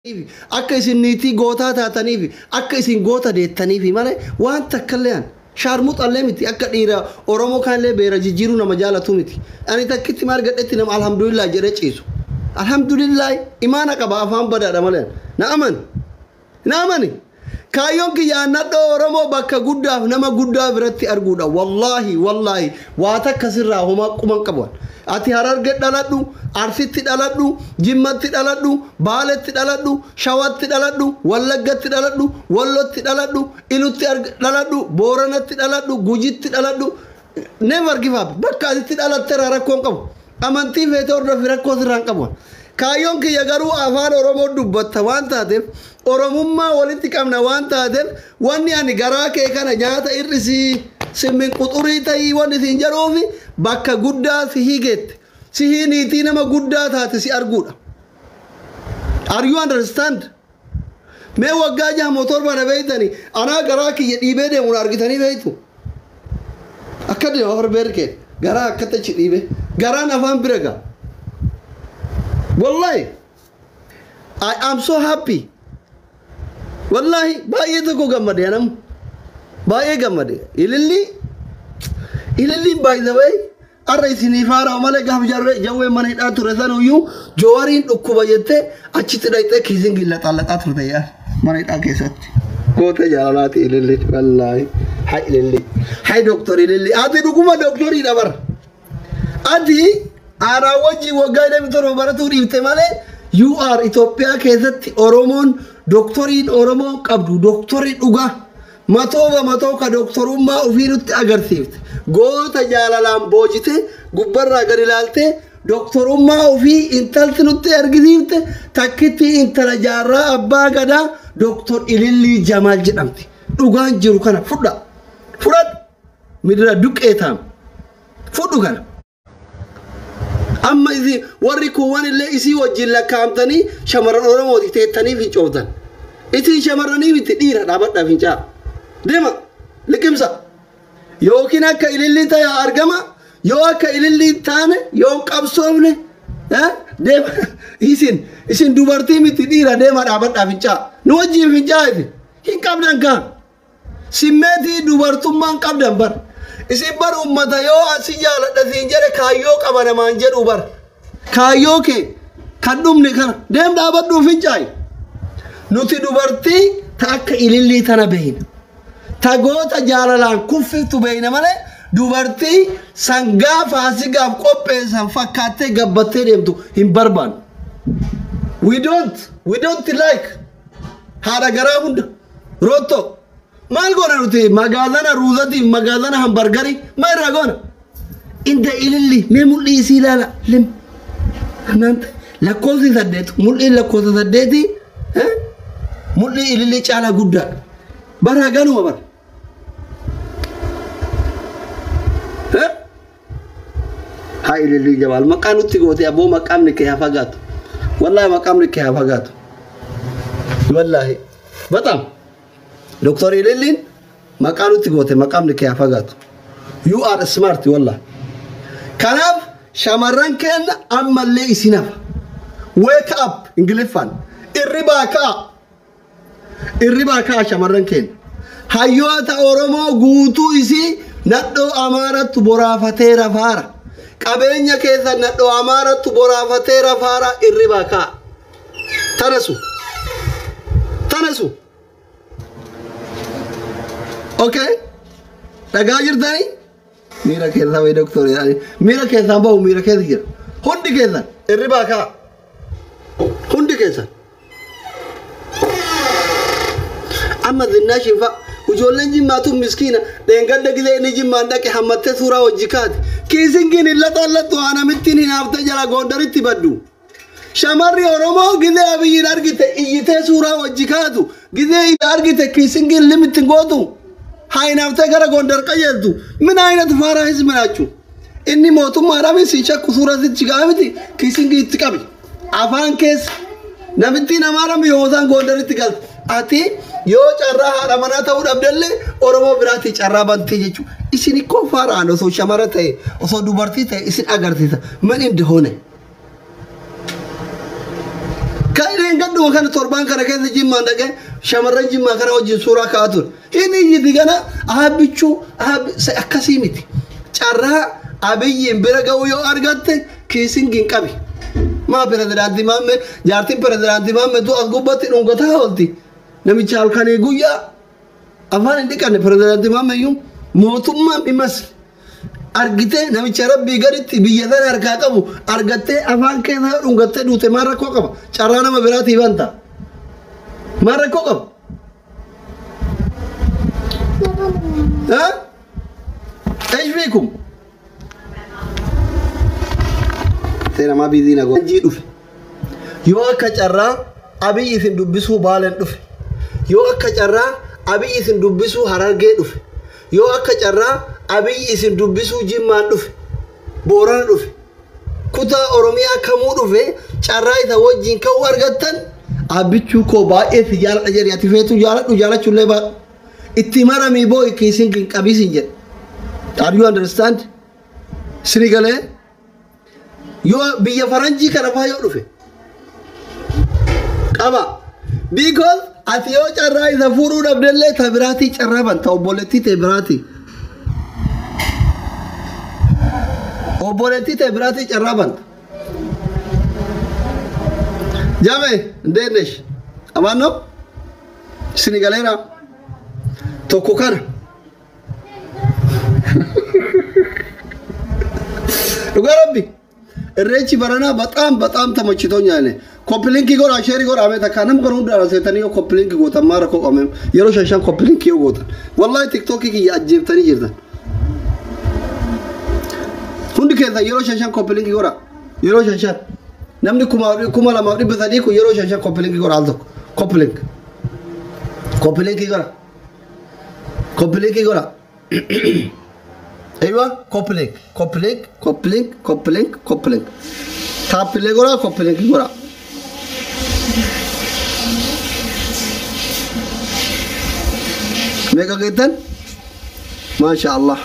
akka isin niitii gootaa taataniif akka isin goota deettaniif malee waan takkalleen sharmut allee miti akka dhiira Oromoo kanillee beera jijjiiruu nama jaalatu miti. Ani takkitti maal gadhetti nama alhamdulillah jedhee ciisu. Alhamdulillah imaana qaba afaan badaadha malee. Naamani. Kaayyoon kiyyaan nadhoo Oromoo bakka guddaaf nama guddaa biratti arguudha. Wallahi waa takka sirraa homaa quban qaban. Ati Hararge dhaladhu, Arsitti dhaladhu, Jimmatti dhaladhu, Baaletti dhaladhu, Shawatti dhaladhu, Wallaggatti dhaladhu, Wallotti dhaladhu, Ilutti dhaladhu, Booranatti dhaladhu, Gujitti dhaladhu. Never give up. Bakka ati dhalatte rakkoon qabu. Amantii feetee hordofi rakkoo sirraan qabu. Kaayyoon kiyya garuu afaan Oromoo dubbatta waan taateef Oromummaa walitti qabna waan taateef wanni ani garaa kee kana nyaata irrisi simmin quxurii ta'ii wanni siin jedhuufi bakka guddaa si higeette si hiiniitii nama guddaa taate si arguudha. Are you understand? Mee waggaa jaha motor bana beeytani anaa garaa kiyya dhiibee deemuun argitanii beeytu. Akka deema horbeerkee garaa akkata chi dhiibee garaan afaan bira gaa. Wallahi I am so happy. Wallahi baay'ee tokko gammade anam baay'ee gammade ililli by the way arra isinii faara malee gaaf jarre jawwee mana hidhaa ture sanuyyuu Jowaariin dhukkuba jettee achitti dhaqxee kiisiin gillaxallaxaa turte yaa mana hidhaa keessatti goota jaalalaati ililli wallahi hay ililli hay doktor ililli ati dhuguma doktorii dabar ati aanaa wajji waggaa ilmi torba baratuu dhiifte malee you are Itoophiyaa keessatti Oromoon doktoriin Oromoon qabdu doktorii dhugaa matoo ka doktorummaa ofii nutti agarsiifte goota jaalalaan boojite gubbarraa gad ilaalte doktorummaa ofii intalti nutti argisiifte takkitti intala jaarraa abbaa gadaa doktor Ilillii Jamaal jedhamti dhugaan jiru kana fudhadhu midira duqqeetaan fudhu kana. Amma isi warri kuwwan illee isii wajjin lakkaa'amtanii shamarran Oromooti teettanii fincooftan. Isin shamarranii miti dhiira dhaabadhaa fincaa. Deema liqimsa. Yookiin akka ilillii ta'e argama yoo akka ilillii taane yoo qabsoofne deema isin dubartii miti dhiira deema dhaabadhaa fincaa. Nu wajjin fincaa hin qabdan kaan. Simmeetii dubartummaan qabdan bar. Isin bar ummata yoo asi jaaladha siin jedhe kaayyoo qaba namaan jedhu bar kaayyoo kee kan dhumne kana deem dhaabadhuu fincaayi nuti dubartii ta akka ilillii tana beeyna ta goota jaalalaan kuffiftu beeyna malee dubartii sangaa faasigaaf qopheessan fakkaattee gabbattee deemtu hin barbaannu. We don't like haadha garaa hunda rootto. Maal goona nuti magaalana ruuzati magaalana hamburgari maal irraa goona inda ililli mee mul'ii isii ilaala lim nante lakkoofsi saddeet mul'ii lakkoofsa saddeeti mul'ii ililli caalaa guddaa bara ganuma bara haa ililli Jamaal maqaa nutti goote abboo maqaamni kee haa fagaatu wallahi maqaamni kee haa fagaatu wallahi batam Doktor Ilillin maqaanutti goote maqaamni kee fagaatu. You are smart wallah. Kanaaf shamarran keenya ammallee isinaaf. Wake up Ingiliffaan. Irribaa ka'a shamarran keenya. Hayyoota Oromoo guutuu isii nadhoo Amaarattu boraafatee rafaara. Qabeenya keessa nadhoo Amaarattu boraafatee rafaara irribaa ka'a. Tanasu. Okay? Dhagaa jirtanii? Miira keessaa wayi doktorii yaani. Miira keessaan bahu miira keessa jira. Hundi keessan irribaa ka'a. Hundi keessan. Amma zinnaashin fa'a. Ijoolleen jimmaatu miskiina. Dheengadda gisee inni jimmaan dhaqe hammattee suuraa hojii kaati. Kiisingiin hin laxallattu haanamittiin hin haaftee jala goondaritti baddu. Shamarri Oromoo gisee abiyyiin argite iyyitee suuraa hojii kaatu. Gisee argite kiisingiin limittiin gootu. Hainaafte gara gondar qajeeltu mina aynatu faaraa hisminachu inni mootummaadhaan si shakku suuratti jigaamiti kiisingi itti qabi afaan keessa namitti namaadhaan yoosaan gondaritti galtu ati yoo carraa haadha manaa ta'uu dhabdallee Oromoo biraatti carraa bantii jechuudha isin ikkoo faaraan osoo shamara ta'e osoo dubartii ta'e isin agarsiisa man indi hoone Kaireen gaddu kan torban kana keessa jimmaan dhaqee shamarran jimmaa kana wajjin suuraa kaa'atu. Inni iyyiti kana abbichuu akkasii miti. Carraa abiyyiin bira ga'u yoo argatte kiisiin gin qabi. Maa pirezidaantii maamme jaartiin pirezidaantii maamme tu as gubbatti dhungataa oolti. Namicha halkanii guyyaa afaan hin dhiqanne pirezidaantii maamme iyyuu mootummaan dhimas. Argitee namicha rabbii gaditti biyya sana harkaa qabu argattee afaan keessa dhungattee duute maal rakkoo qaba? Carraa nama biraatii banta. Maal rakkoo qaba? Eesh beekum? Seera maa biiziina goota. Anjii dhufe. Yoo akka carraa abiyyi isin dubbisuu baaleen dhufe. Yoo akka carraa abiyyi isin dubbisuu harargee dhufe. Yoo akka carraa abiyyi isin dubbisuu jimmaan dhufe. Boorana dhufe. Kutaa Oromiyaa kamuu dhufe carraa isa wajjin ka'uu argattan abbichuu koo baay'ee si jaaladha jedhe ati feetu jaaladhu jaalachuullee baadhu. Itti maramii boo kiisiin qabiisin jedhe. Do you understand? Sinigalee yoo biyya faranjii kana faa yoo dhufe qaba. Because ati yoo carraa isa fuudhuu dhabdellee ta biraatii carraa banta obboleettii ta'e biraatii. Obboleettii ta'e biraatii carraa banta. Jaame ndeenesh amaanoo sinigaleera tokko kana. Dhugaa rabbi irreechi baranaa በጣም ተመችቶኛል። ኮፕሊንክ ጎራ ሼሪ ጎራ አመታ ካንም ጎራ ሁንዳ ሰይጣኒዮ ኮፕሊንክ ጎታ ማራ ኮቀመም የሮ ሻሻን ኮፕሊንክ ይጎታ ወላሂ ቲክቶክ ኪ ያጀብተኒ ይርዳን ሁንድ ከዛ የሮ ሻሻን ኮፕሊንክ ጎራ የሮ ሻሻን namni kuma lama dhibba sadii kun yeroo shan koppiliinki gora al tokko koppiliinki gora aywa koppiliink taappilee gora koppiliinki gora meeqa geettan maasha Allah